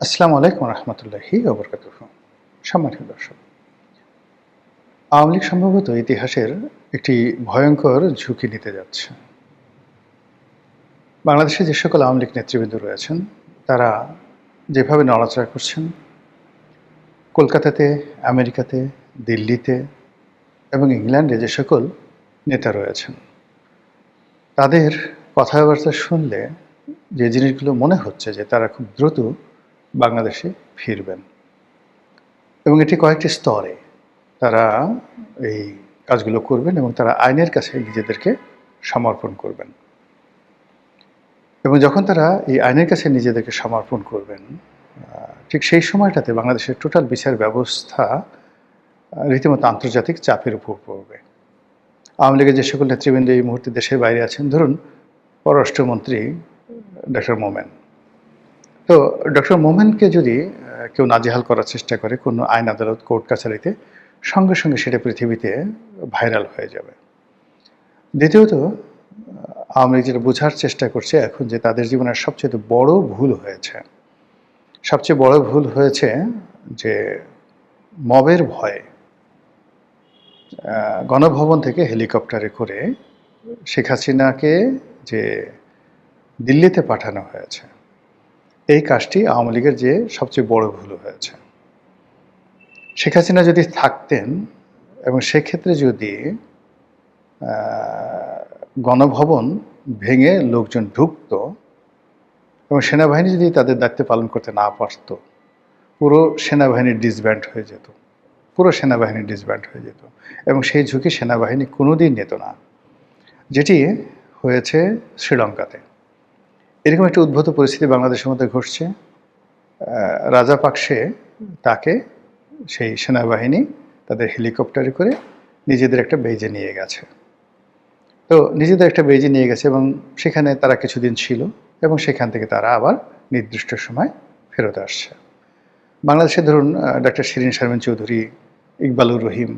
আসসালামু আলাইকুম রহমতুল্লাহি ওবরকাতুহ। সম্মানিত দর্শক, আওয়ামী লীগ সম্ভবত ইতিহাসের একটি ভয়ঙ্কর ঝুঁকি নিতে যাচ্ছে। বাংলাদেশে যে সকল আওয়ামী লীগ নেতৃবৃন্দ রয়েছেন, তারা যেভাবে নড়াচড়া করছেন, কলকাতাতে, আমেরিকাতে, দিল্লিতে এবং ইংল্যান্ডে যে সকল নেতা রয়েছেন, তাদের কথাবার্তা শুনলে যে জিনিসগুলো মনে হচ্ছে যে তারা খুব দ্রুত বাংলাদেশে ফিরবেন এবং এটি কয়েকটি স্তরে তারা এই কাজগুলো করবেন এবং তারা আইনের কাছে নিজেদেরকে সমর্পণ করবেন। এবং যখন তারা এই আইনের কাছে নিজেদেরকে সমর্পণ করবেন, ঠিক সেই সময়টাতে বাংলাদেশের টোটাল বিচার ব্যবস্থা রীতিমতো আন্তর্জাতিক চাপের উপর পড়বে। আওয়ামী লীগের যে সকল নেতৃবৃন্দ এই মুহূর্তে দেশের বাইরে আছেন, ধরুন পররাষ্ট্রমন্ত্রী ডক্টর মোমেন, তো ডক্টর মোমেনকে যদি কেউ নাজেহাল করার চেষ্টা করে কোনো আইন আদালত কোর্ট কাছারিতে, সঙ্গে সঙ্গে সেটা পৃথিবীতে ভাইরাল হয়ে যাবে। দ্বিতীয়ত, আওয়ামী লীগ যেটা বোঝার চেষ্টা করছে এখন যে তাদের জীবনের সবচেয়ে বড় ভুল হয়েছে, সবচেয়ে বড় ভুল হয়েছে যে মবের ভয়ে গণভবন থেকে হেলিকপ্টারে করে শেখ হাসিনাকে যে দিল্লিতে পাঠানো হয়েছে, এই কাজটি আওয়ামী লীগের যে সবচেয়ে বড় ভুল হয়েছে। শেখ হাসিনা যদি থাকতেন এবং সেক্ষেত্রে যদি গণভবন ভেঙে লোকজন ঢুকত এবং সেনাবাহিনী যদি তাদের দায়িত্ব পালন করতে না পারত, পুরো সেনাবাহিনী ডিসব্যান্ড হয়ে যেত, পুরো সেনাবাহিনী ডিসব্যান্ড হয়ে যেত এবং সেই ঝুঁকি সেনাবাহিনী কোনোদিন নিত না, যেটি হয়েছে শ্রীলঙ্কাতে। এরকম একটি উদ্ভূত পরিস্থিতি বাংলাদেশের মধ্যে ঘটছে। রাজাপাকসে তাকে সেই সেনাবাহিনী তাদের হেলিকপ্টারে করে নিজেদের একটা বেজে নিয়ে গেছে। তো নিজেদের একটা বেজে নিয়ে গেছে এবং সেখানে তারা কিছুদিন ছিল এবং সেখান থেকে তারা আবার নির্দিষ্ট সময় ফেরত আসছে। বাংলাদেশে ধরুন ডক্টর শিরিন শারমিন চৌধুরী, ইকবালুর রহিম,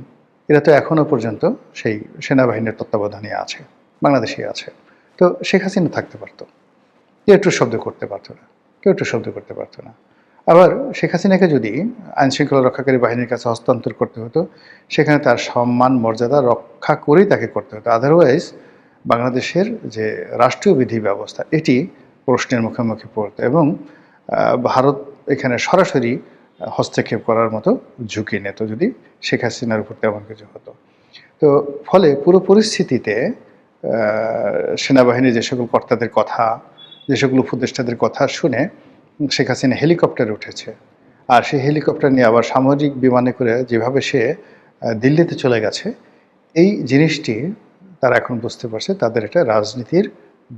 এরা তো এখনও পর্যন্ত সেই সেনাবাহিনীর তত্ত্বাবধানে আছে, বাংলাদেশেই আছে। তো শেখ হাসিনা থাকতে পারতো, কেউ একটু শব্দ করতে পারতো না, কেউ একটু শব্দ করতে পারতো না। আবার শেখ হাসিনাকে যদি আইনশৃঙ্খলা রক্ষাকারী বাহিনীর কাছে হস্তান্তর করতে হতো, সেখানে তার সম্মান মর্যাদা রক্ষা করেই তাকে করতে হতো। আদারওয়াইজ বাংলাদেশের যে রাষ্ট্রীয় বিধি ব্যবস্থা, এটি প্রশ্নের মুখোমুখি পড়তো এবং ভারত এখানে সরাসরি হস্তক্ষেপ করার মতো ঝুঁকি নিত যদি শেখ হাসিনার উপর তেমন কিছু হতো। তো ফলে পুরো পরিস্থিতিতে সেনাবাহিনীর যে সকল কর্তাদের কথা, যে সকল উপদেষ্টাদের কথা শুনে শেখ হাসিনা হেলিকপ্টারে উঠেছে, আর সেই হেলিকপ্টার নিয়ে আবার সামরিক বিমানে করে যেভাবে সে দিল্লিতে চলে গেছে, এই জিনিসটি তারা এখন বুঝতে পারছে তাদের একটা রাজনীতির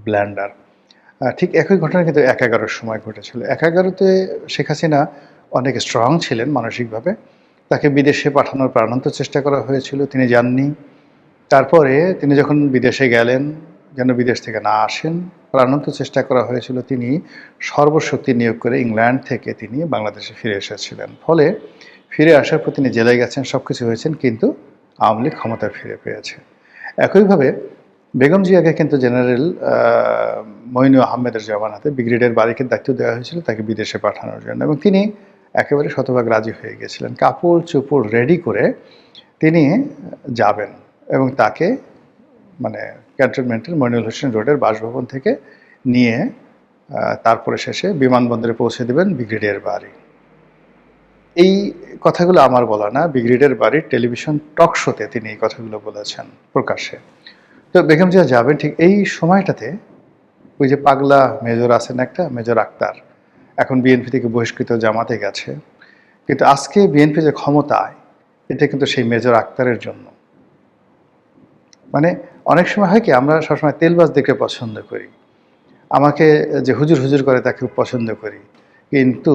ব্ল্যান্ডার। ঠিক একই ঘটনা কিন্তু ১/১১-র সময় ঘটেছিল। ১/১১-তে শেখ হাসিনা অনেক স্ট্রং ছিলেন মানসিকভাবে, তাকে বিদেশে পাঠানোর প্রাণান্ত চেষ্টা করা হয়েছিল, তিনি যাননি। তারপরে তিনি যখন বিদেশে গেলেন, যেন বিদেশ থেকে না আসেন, প্রাণান্ত চেষ্টা করা হয়েছিল, তিনি সর্বশক্তি নিয়োগ করে ইংল্যান্ড থেকে তিনি বাংলাদেশে ফিরে এসেছিলেন। ফলে ফিরে আসার পর তিনি জেলে গেছেন, সব কিছু হয়েছেন, কিন্তু আওয়ামী লীগ ক্ষমতায় ফিরে পেয়েছে। একইভাবে বেগম জিয়াকে কিন্তু জেনারেল মঈনু আহমেদের জমানাতে ব্রিগেডিয়ার বারিকের দায়িত্ব দেওয়া হয়েছিল তাকে বিদেশে পাঠানোর জন্য, এবং তিনি একেবারে শতভাগ রাজি হয়ে গেছিলেন। কাপড় চোপড় রেডি করে তিনি যাবেন এবং তাকে মানে ক্যান্টনমেন্টের মইনুল হোসেন রোডের বাসভবন থেকে নিয়ে তারপরে শেষে বিমানবন্দরে পৌঁছে দেবেন ব্রিগেডিয়ার বারি। এই কথাগুলো আমার বলা না, ব্রিগেডিয়ার বারির টেলিভিশন টক শোতে তিনি এই কথাগুলো বলেছেন প্রকাশ্যে। তো বেগম জিয়া যাবেন ঠিক এই সময়টাতে ওই যে পাগলা মেজর আছেন একটা, মেজর আক্তার, এখন বিএনপি থেকে বহিষ্কৃত, জামাতে গেছে, কিন্তু আজকে বিএনপি যে ক্ষমতায়, এটা কিন্তু সেই মেজর আক্তারের জন্য। মানে অনেক সময় হয় কি, আমরা সবসময় তেলবাজদেরকে পছন্দ করি, আমাকে যে হুজুর হুজুর করে তাকে খুব পছন্দ করি, কিন্তু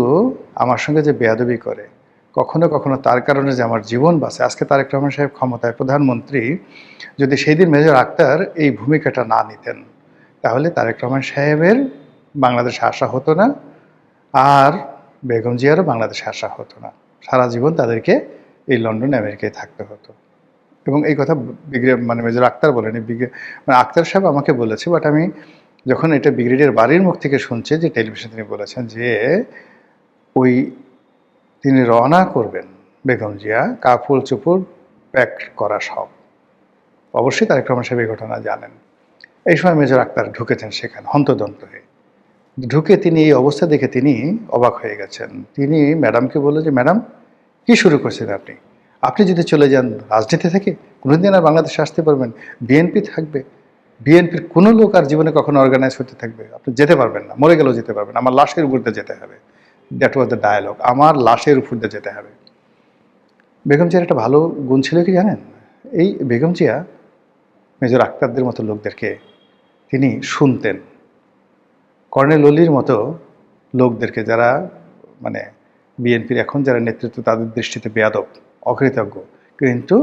আমার সঙ্গে যে বেয়াদবি করে, কখনো কখনো তার কারণে যে আমার জীবন বাঁচে। আজকে তারেক রহমান সাহেব ক্ষমতায়, প্রধানমন্ত্রী, যদি সেই দিন মেজর আক্তার এই ভূমিকাটা না নিতেন, তাহলে তারেক রহমান সাহেবের বাংলাদেশে আসা হতো না, আর বেগম জিয়ারও বাংলাদেশে আসা হতো না। সারা জীবন তাদেরকে এই লন্ডন আমেরিকায় থাকতে হতো। এবং এই কথা মানে মেজর আক্তার বলেনি, মানে আক্তার সাহেব আমাকে বলেছে, বাট আমি যখন এটা ব্রিগেডিয়ার বাড়ির মুখ থেকে শুনছি, যে টেলিভিশন তিনি বলেছেন যে ওই তিনি রওনা করবেন, বেগম জিয়া কাপড় চোপড় প্যাক করা সব। অবশ্যই তারেক রহমান সাহেব এই ঘটনা জানেন। এই সময় মেজর আক্তার ঢুকেছেন সেখানে হন্তদন্ত হয়ে। ঢুকে তিনি এই অবস্থা দেখে তিনি অবাক হয়ে গেছেন। তিনি ম্যাডামকে বললেন যে, ম্যাডাম কি শুরু করছেন আপনি? আপনি যদি চলে যান রাজনীতি থেকে, কোনোদিন আর বাংলাদেশে আসতে পারবেন? বিএনপি থাকবে। বিএনপির কোনো লোক আর জীবনে কখনো অর্গানাইজ হতে থাকবে? আপনি যেতে পারবেন না, মরে গেলেও যেতে পারবেন না। আমার লাশের উপর দিয়ে যেতে হবে। That was the dialogue. আমার লাশের উপর দিয়ে যেতে হবে। বেগম জিয়ার একটা ভালো গুণ ছিল কি জানেন? এই বেগম জিয়া মেজর আক্তারদের মতো লোকদেরকে তিনি শুনতেন। কর্নেল অলির মতো লোকদেরকে, যারা মানে বিএনপির এখন যারা নেতৃত্ব, তাদের দৃষ্টিতে বেয়াদব, অকৃতজ্ঞ, কিন্তু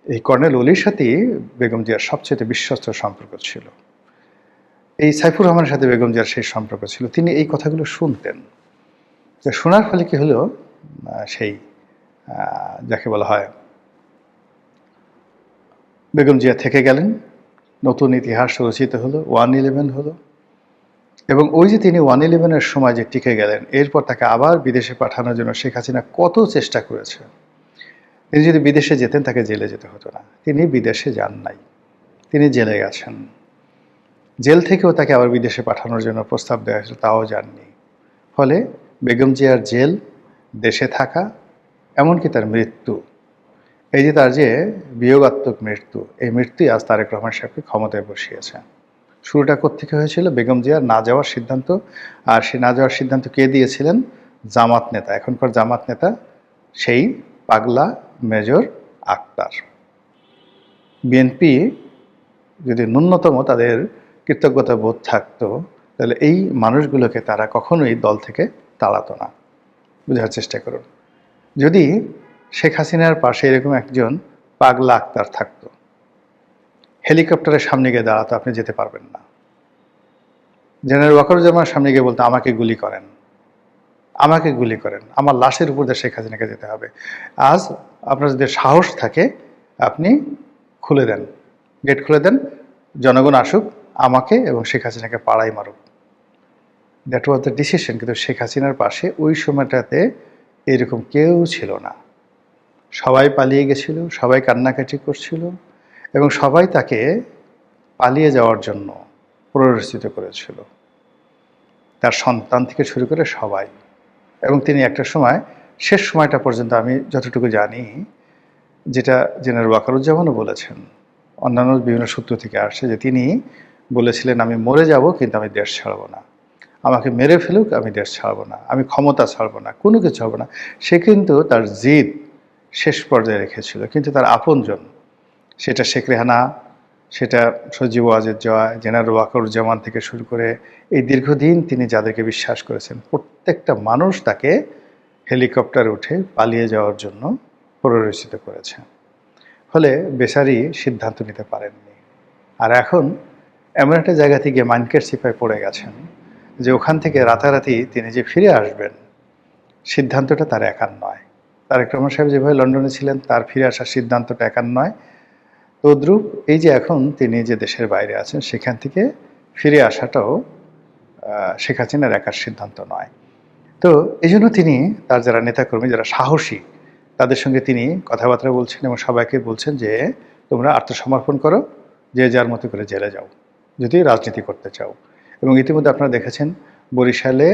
এই কর্নেল অলির সাথেই বেগম জিয়ার সবচেয়ে বিশ্বস্ত সম্পর্ক ছিল। এই সাইফুর রহমানের সাথে বেগম জিয়ার সেই সম্পর্ক ছিল। তিনি এই কথাগুলো শুনতেন। তো শোনার ফলে কি হলো, সেই যাকে বলা হয় বেগম জিয়া থেকে গেলেন, নতুন ইতিহাস রচিত হলো, 1/11 হলো। এবং ওই যে তিনি 1/11-এর সময় যে টিকে গেলেন, এরপর তাকে আবার বিদেশে পাঠানোর জন্য শেখ হাসিনা কত চেষ্টা করেছে। তিনি যদি বিদেশে যেতেন, তাকে জেলে যেতে হতো না। তিনি বিদেশে যান নাই, তিনি জেলে গেছেন। জেল থেকেও তাকে আবার বিদেশে পাঠানোর জন্য প্রস্তাব দেওয়া হয়েছিল, তাও যাননি। ফলে বেগম জিয়ার জেল, দেশে থাকা, এমনকি তার মৃত্যু, এই যে তার যে বিয়োগাত্মক মৃত্যু, এই মৃত্যুই আজ তারেক রহমান সাহেবকে ক্ষমতায় বসিয়েছে। শুরুটা কোত্থেকে হয়েছিল? বেগম জিয়ার না যাওয়ার সিদ্ধান্ত। আর সেই না যাওয়ার সিদ্ধান্ত কে দিয়েছিলেন? জামাত নেতা, এখনকার জামাত নেতা, সেই পাগলা মেজর আক্তার। বিএনপি যদি ন্যূনতম তাদের কৃতজ্ঞতা বোধ থাকতো, তাহলে এই মানুষগুলোকে তারা কখনোই দল থেকে তাড়াতো না। বোঝার চেষ্টা করুন। যদি শেখ হাসিনার পাশে এরকম একজন পাগলা আক্তার থাকতো, হেলিকপ্টারের সামনে গিয়ে দাঁড়াতো, আপনি যেতে পারবেন না। জেনারেল ওয়াকারুজ্জামানের সামনে গিয়ে বলতো, আমাকে গুলি করেন, আমাকে গুলি করেন, আমার লাশের উপর দিয়ে শেখ হাসিনাকে যেতে হবে। আজ আপনার যদি সাহস থাকে, আপনি খুলে দেন, গেট খুলে দেন, জনগণ আসুক, আমাকে এবং শেখ হাসিনাকে পাড়াই মারুক। That was the decision. কিন্তু শেখ হাসিনার পাশে ওই সময়টাতে এরকম কেউ ছিল না। সবাই পালিয়ে গেছিল, সবাই কান্নাকাটি করছিল, এবং সবাই তাকে পালিয়ে যাওয়ার জন্য প্ররোচিত করেছিল, তার সন্তান থেকে শুরু করে সবাই। এবং তিনি একটা সময়, শেষ সময়টা পর্যন্ত আমি যতটুকু জানি, যেটা জেনারেল ওয়াকারুজ্জামানও বলেছেন, অন্যান্য বিভিন্ন সূত্র থেকে আসছে, যে তিনি বলেছিলেন, আমি মরে যাব কিন্তু আমি দেশ ছাড়ব না, আমাকে মেরে ফেলুক, আমি দেশ ছাড়ব না, আমি ক্ষমতা ছাড়ব না, কোনো কিছু ছাড়ব না। সে কিন্তু তার জিদ শেষ পর্যায়ে রেখেছিল। কিন্তু তার আপনজন, সেটা শেখ রেহানা, সেটা সজীব ওয়াজেদ জয়, জেনারেল ওয়াকারুজ্জামান থেকে শুরু করে এই দীর্ঘদিন তিনি যাদেরকে বিশ্বাস করেছেন, প্রত্যেকটা মানুষ তাকে হেলিকপ্টারে উঠে পালিয়ে যাওয়ার জন্য প্ররোচিত করেছে। ফলে বেচারি সিদ্ধান্ত নিতে পারেননি। আর এখন এমন একটা জায়গা থেকে মাইনকার সিপায় পড়ে গেছেন যে ওখান থেকে রাতারাতি তিনি যে ফিরে আসবেন, সিদ্ধান্তটা তার একার নয়। তারেক রহমান সাহেব যেভাবে লন্ডনে ছিলেন, তার ফিরে আসার সিদ্ধান্তটা একার নয়। তদ্রূপ এই যে এখন তিনি যে দেশের বাইরে আছেন, সেখান থেকে ফিরে আসাটাও শেখ হাসিনার একার সিদ্ধান্ত নয়। তো এই জন্য তিনি তার যারা নেতাকর্মী, যারা সাহসী, তাদের সঙ্গে তিনি কথাবার্তা বলছেন এবং সবাইকে বলছেন যে তোমরা আত্মসমর্পণ করো, যে যার মতো করে জেলে যাও যদি রাজনীতি করতে চাও। এবং ইতিমধ্যে আপনারা দেখেছেন, বরিশালে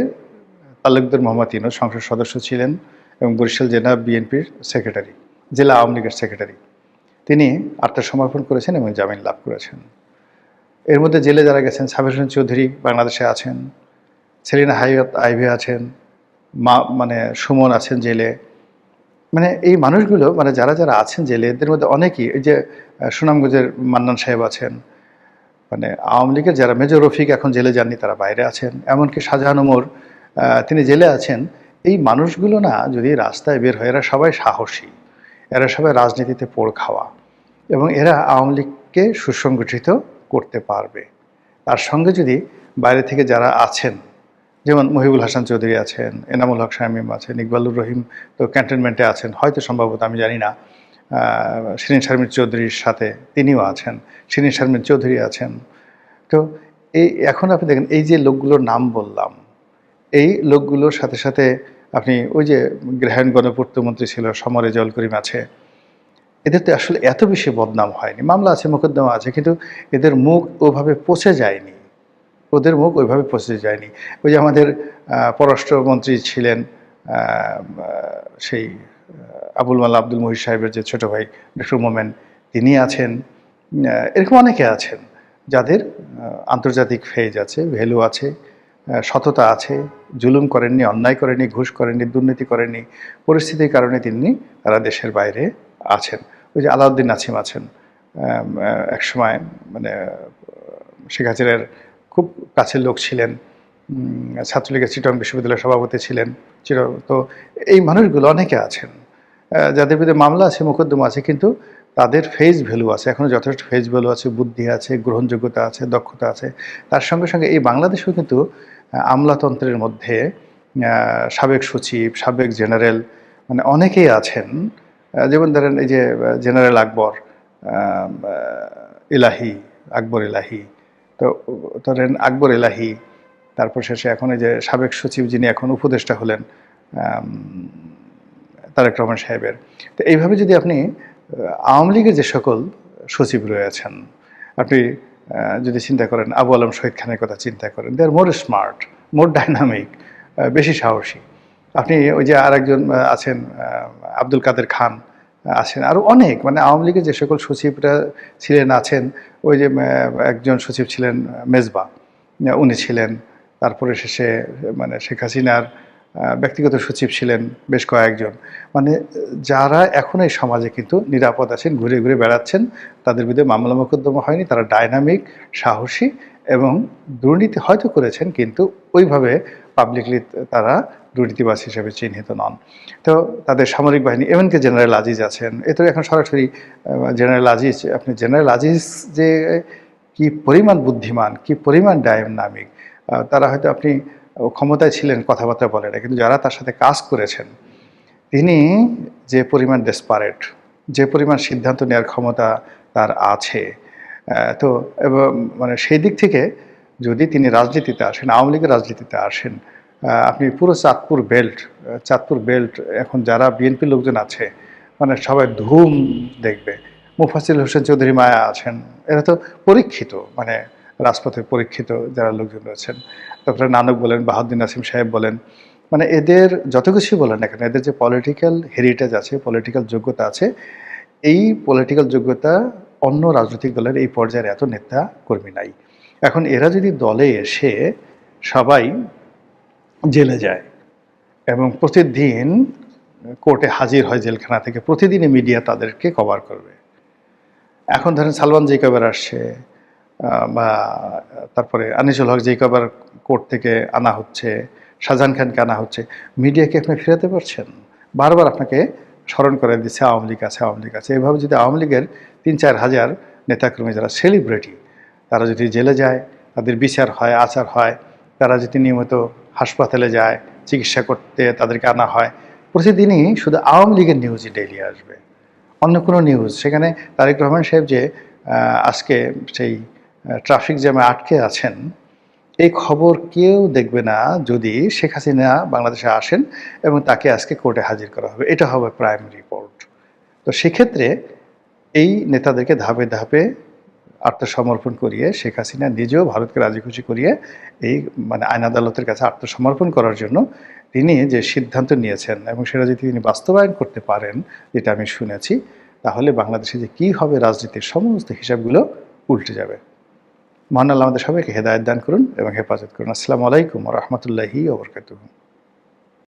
তালুকদার মোহাম্মদ ইউনূস সংসদ সদস্য ছিলেন এবং বরিশাল জেলা বিএনপির সেক্রেটারি, জেলা আওয়ামী লীগের সেক্রেটারি, তিনি আত্মসমর্পণ করেছেন এবং জামিন লাভ করেছেন। এর মধ্যে জেলে যারা গেছেন, সাবির হোসেন চৌধুরী বাংলাদেশে আছেন, সেলিনা হায়াত আইভি আছেন, মানে সুমন আছেন জেলে। মানে এই মানুষগুলো, মানে যারা যারা আছেন জেলে, এদের মধ্যে অনেকেই, এই যে সুনামগঞ্জের মান্নান সাহেব আছেন, মানে আওয়ামী লীগের যারা, মেজর রফিক এখন জেলে যাননি, তারা বাইরে আছেন, এমনকি শাহজাহান ওমর, তিনি জেলে আছেন। এই মানুষগুলো না যদি রাস্তায় বের হয়, এরা সবাই সাহসী, এরা সবাই রাজনীতিতে পোড় খাওয়া, এবং এরা আওয়ামী লীগকে সুসংগঠিত করতে পারবে। তার সঙ্গে যদি বাইরে থেকে যারা আছেন, যেমন মহিবুল হাসান চৌধুরী আছেন, এনামুল হক শামীম আছেন, ইকবালুর রহিম তো ক্যান্টনমেন্টে আছেন, হয়তো সম্ভবত, আমি জানি না, শিরিন শারমিন চৌধুরীর সাথে তিনিও আছেন, শিরিন শারমিন চৌধুরী আছেন। তো এই এখন আপনি দেখেন, এই যে লোকগুলোর নাম বললাম, এই লোকগুলোর সাথে সাথে আপনি ওই যে গৃহায়ণ গণপূর্তমন্ত্রী ছিল সমরে জল করিম আছে, এদের তো আসলে এত বেশি বদনাম হয়নি, মামলা আছে মোকদ্দমা আছে, কিন্তু এদের মুখ ওভাবে পচে যায়নি, ওদের মুখ ওইভাবে পচে যায়নি। ওই যে আমাদের পররাষ্ট্রমন্ত্রী ছিলেন সেই আবুল মাল্লা আব্দুল মুহিত সাহেবের যে ছোট ভাই ডক্টর মোমেন, তিনি আছেন, এরকম অনেকে আছেন যাদের আন্তর্জাতিক ফেজ আছে, ভ্যালু আছে, সততা আছে, জুলুম করেননি, অন্যায় করেননি, ঘুষ করেননি, দুর্নীতি করেননি, পরিস্থিতির কারণে তারা দেশের বাইরে আছেন। ওই যে আলাউদ্দিন নাছিম আছেন, একসময় মানে শেখ হাসিনার খুব কাছের লোক ছিলেন, ছাত্রলীগের চিটং বিশ্ববিদ্যালয়ের সভাপতি ছিলেন। তো এই মানুষগুলো অনেকে আছেন যাদের বিরুদ্ধে মামলা আছে, মোকদ্দমা আছে, কিন্তু তাদের ফেস ভ্যালু আছে, এখনও যথেষ্ট ফেস ভ্যালু আছে, বুদ্ধি আছে, গ্রহণযোগ্যতা আছে, দক্ষতা আছে। তার সঙ্গে সঙ্গে এই বাংলাদেশেও কিন্তু আমলাতন্ত্রের মধ্যে সাবেক সচিব, সাবেক জেনারেল মানে অনেকেই আছেন। যেমন ধরেন এই যে জেনারেল আকবর ইলাহি, আকবর ইলাহি, তো ধরেন আকবর ইলাহি, তারপর শেষে এখন এই যে সাবেক সচিব যিনি এখন উপদেষ্টা হলেন তারেক রহমান সাহেবের। তো এইভাবে যদি আপনি আওয়ামী লীগের যে সকল সচিব রয়েছেন, আপনি যদি চিন্তা করেন, আবু আলম শহীদ খানের কথা চিন্তা করেন, দে আর মোর স্মার্ট, মোর ডাইনামিক, বেশি সাহসী। আপনি ওই যে আরেকজন আছেন আব্দুল কাদের খান আছেন, আরও অনেক, মানে আওয়ামী লীগের যে সকল সচিবরা ছিলেন আছেন, ওই যে একজন সচিব ছিলেন মেজবা, উনি ছিলেন। তারপরে শেষে মানে শেখ হাসিনার ব্যক্তিগত সচিব ছিলেন বেশ কয়েকজন, মানে যারা এখন এই সমাজে কিন্তু নিরাপদ আছেন, ঘুরে ঘুরে বেড়াচ্ছেন, তাদের বিরুদ্ধে মামলা মোকদ্দমা হয়নি, তারা ডাইনামিক, সাহসী এবং দুর্নীতি হয়তো করেছেন, কিন্তু ওইভাবে পাবলিকলি তারা দুর্নীতিবাজ হিসেবে চিহ্নিত নন। তো তাদের সামরিক বাহিনী, এমনকি জেনারেল আজিজ আছেন, এ তো এখন সরাসরি জেনারেল আজিজ, আপনি জেনারেল আজিজ যে কি পরিমাণ বুদ্ধিমান, কি পরিমাণ ডাইনামিক, তারা হয়তো আপনি ক্ষমতায় ছিলেন, কথাবার্তা বলে না, কিন্তু যারা তার সাথে কাজ করেছেন, তিনি যে পরিমাণ ডেসপারেট, যে পরিমাণ সিদ্ধান্ত নেওয়ার ক্ষমতা তার আছে, তো এবং মানে সেই দিক থেকে যদি তিনি রাজনীতিতে আসেন, আওয়ামী লীগের রাজনীতিতে আসেন, আপনি পুরো চাঁদপুর বেল্ট এখন যারা বিএনপির লোকজন আছে, মানে সবাই ধুম দেখবে। মুফাসিল হোসেন চৌধুরী মায়া আছেন, এরা তো পরীক্ষিত, মানে রাজপথে পরীক্ষিত যারা লোকজন রয়েছেন। তারপরে নানক বলেন, বাহাউদ্দিন নাসিম সাহেব বলেন, মানে এদের যত কিছুই বলেন না কেন, এদের যে পলিটিক্যাল হেরিটেজ আছে, পলিটিক্যাল যোগ্যতা আছে, এই পলিটিক্যাল যোগ্যতা অন্য রাজনৈতিক দলের এই পর্যায়ের এত নেতা কর্মী নাই। এখন এরা যদি দলে এসে সবাই জেলে যায় এবং প্রতিদিন কোর্টে হাজির হয় জেলখানা থেকে, প্রতিদিনই মিডিয়া তাদেরকে কভার করবে। এখন ধরেন সালমান জেকবের আসছে, বা তারপরে আনিসুল হক জেকবের কোর্ট থেকে আনা হচ্ছে, শাহজাহান খানকে আনা হচ্ছে, মিডিয়াকে আপনি ফেরাতে পারছেন? বারবার আপনাকে স্মরণ করে দিচ্ছে আওয়ামী লীগ আছে, আওয়ামী লীগ আছে। এভাবে যদি আওয়ামী লীগের ৩-৪ হাজার নেতাকর্মী যারা সেলিব্রিটি, তারা যদি জেলে যায়, তাদের বিচার হয়, আচার হয়, তারা যদি নিয়মিত হাসপাতালে যায়, চিকিৎসা করতে তাদেরকে আনা হয়, প্রতিদিনই শুধু আওয়ামী লীগের নিউজই ডেইলি আসবে, অন্য কোনো নিউজ। সেখানে তারেক রহমান সাহেব যে আজকে সেই ট্রাফিক জ্যামে আটকে আছেন, এই খবর কেউ দেখবে না যদি শেখ হাসিনা বাংলাদেশে আসেন এবং তাকে আজকে কোর্টে হাজির করা হবে, এটা হবে প্রাইম রিপোর্ট। তো সেক্ষেত্রে এই নেতাদেরকে ধাপে ধাপে আত্মসমর্পণ করিয়ে শেখ হাসিনা নিজেও ভারতকে রাজি খুশি করিয়ে এই মানে আইন আদালতের কাছে আত্মসমর্পণ করার জন্য তিনি যে সিদ্ধান্ত নিয়েছেন, এবং সেটা যদি তিনি বাস্তবায়ন করতে পারেন, যেটা আমি শুনেছি, তাহলে বাংলাদেশে যে কী হবে রাজনীতির সমস্ত হিসাবগুলো উল্টে যাবে। মহান আল্লাহ আমাদের সবাইকে হেদায়েত দান করুন এবং হেফাজত করুন। আসসালামু আলাইকুম ওয়া রাহমাতুল্লাহি ওয়া বারাকাতুহু।